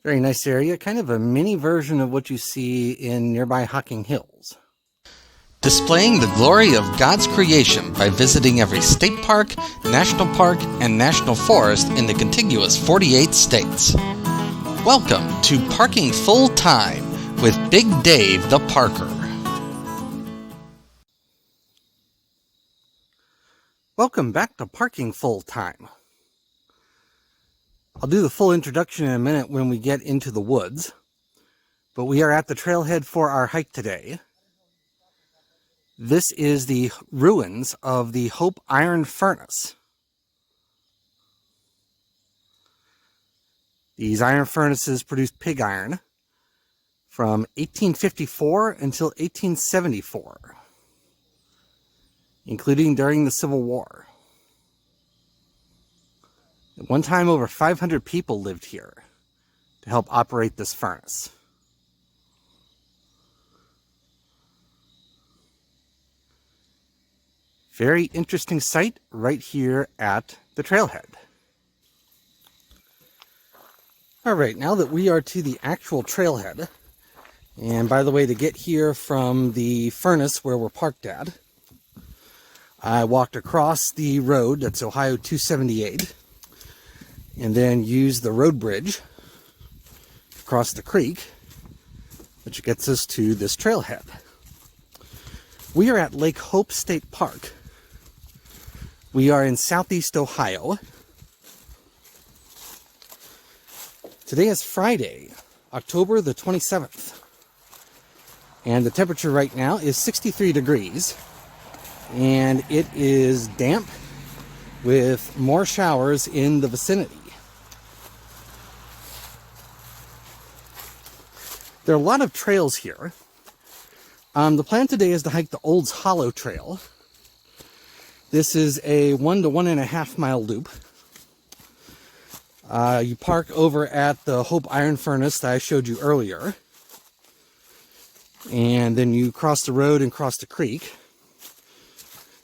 Very nice area, kind of a mini version of what you see in nearby Hocking Hills. Displaying the glory of God's creation by visiting every state park, national park, and national forest in the contiguous 48 states. Welcome to Parking Full Time with Big Dave the Parker. Welcome back to Parking Full Time. I'll do the full introduction in a minute when we get into the woods, but we are at the trailhead for our hike today. This is the ruins of the Hope Iron Furnace. These iron furnaces produced pig iron from 1854 until 1874, including during the Civil War. At one time, over 500 people lived here to help operate this furnace. Very interesting site right here at the trailhead. All right, now that we are to the actual trailhead, and by the way, to get here from the furnace where we're parked at, I walked across the road, that's Ohio 278, and then used the road bridge across the creek, which gets us to this trailhead. We are at Lake Hope State Park. We are in southeast Ohio. Today is Friday, October the 27th, and the temperature right now is 63 degrees, and it is damp with more showers in the vicinity. There are a lot of trails here. The plan today is to hike the Olds Hollow Trail. This is a 1 to 1.5 mile loop. You park over at the Hope Iron Furnace that I showed you earlier. And then you cross the road and cross the creek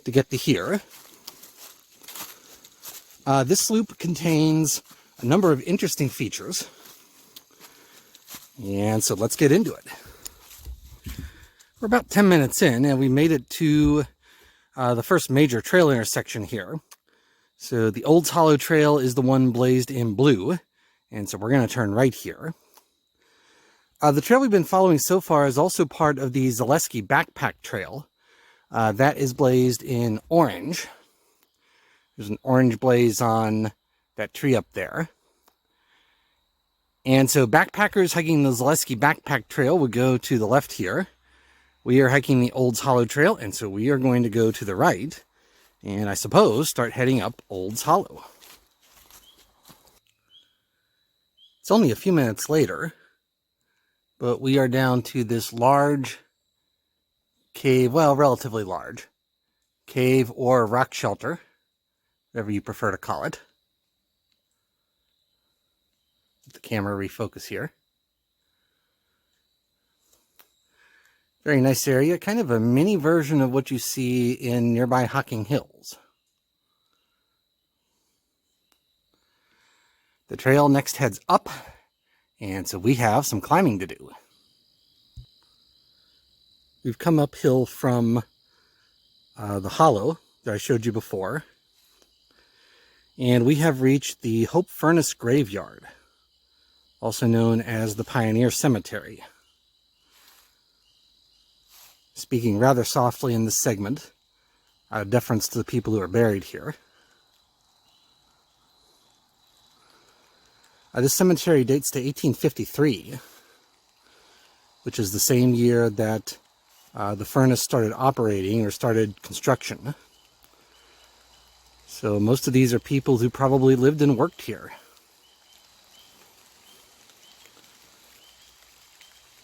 to get to here. This loop contains a number of interesting features. And so let's get into it. We're about 10 minutes in, and we made it to the first major trail intersection here. So the Olds Hollow Trail is the one blazed in blue, and so we're going to turn right here. The trail we've been following so far is also part of the Zaleski Backpack Trail. That is blazed in orange. There's an orange blaze on that tree up there. And so backpackers hiking the Zaleski Backpack Trail would go to the left here. We are hiking the Olds Hollow Trail, and so we are going to go to the right, and I suppose start heading up Olds Hollow. It's only a few minutes later, but we are down to this large cave, well, relatively large cave or rock shelter, whatever you prefer to call it. Let the camera refocus here. Very nice area, kind of a mini version of what you see in nearby Hocking Hills. The trail next heads up, and so we have some climbing to do. We've come uphill from the hollow that I showed you before, and we have reached the Hope Furnace Graveyard, also known as the Pioneer Cemetery. Speaking rather softly in this segment, out of deference to the people who are buried here. This cemetery dates to 1853, which is the same year that the furnace started operating or started construction. So most of these are people who probably lived and worked here.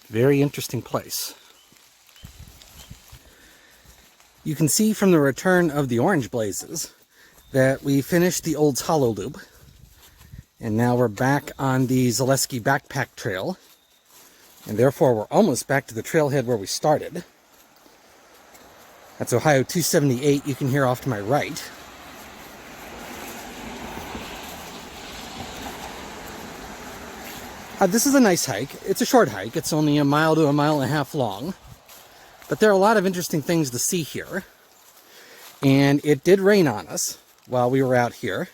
Very interesting place. You can see from the return of the orange blazes that we finished the Olds Hollow Loop, and now we're back on the Zaleski Backpack Trail, and therefore we're almost back to the trailhead where we started. That's Ohio 278, you can hear off to my right. This is a nice hike. It's a short hike. It's only 1 mile to 1.5 miles long. But there are a lot of interesting things to see here. And it did rain on us while we were out here.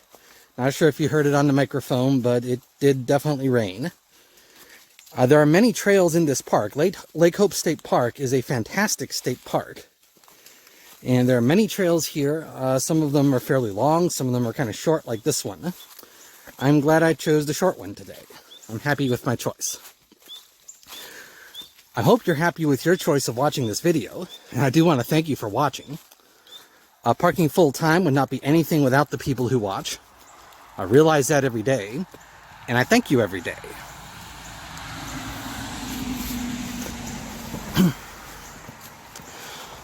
Not sure if you heard it on the microphone, but it did definitely rain. There are many trails in this park. Lake Hope State Park is a fantastic state park. And there are many trails here. Some of them are fairly long. Some of them are kind of short, like this one. I'm glad I chose the short one today. I'm happy with my choice. I hope you're happy with your choice of watching this video. And I do want to thank you for watching. Parking full time would not be anything without the people who watch. I realize that every day. And I thank you every day.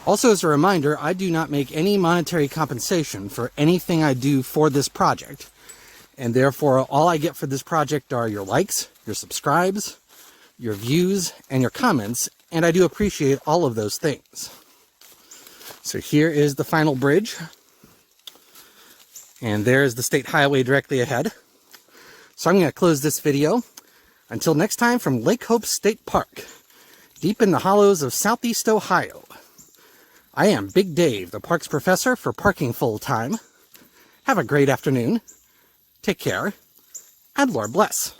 Also, as a reminder, I do not make any monetary compensation for anything I do for this project. And therefore, all I get for this project are your likes, your subscribes, your views, and your comments. And I do appreciate all of those things. So here is the final bridge. And there's the state highway directly ahead. So I'm going to close this video. Until next time, from Lake Hope State Park, deep in the hollows of Southeast Ohio. I am Big Dave, the Parks Professor for Parking Full Time. Have a great afternoon. Take care, and Lord bless.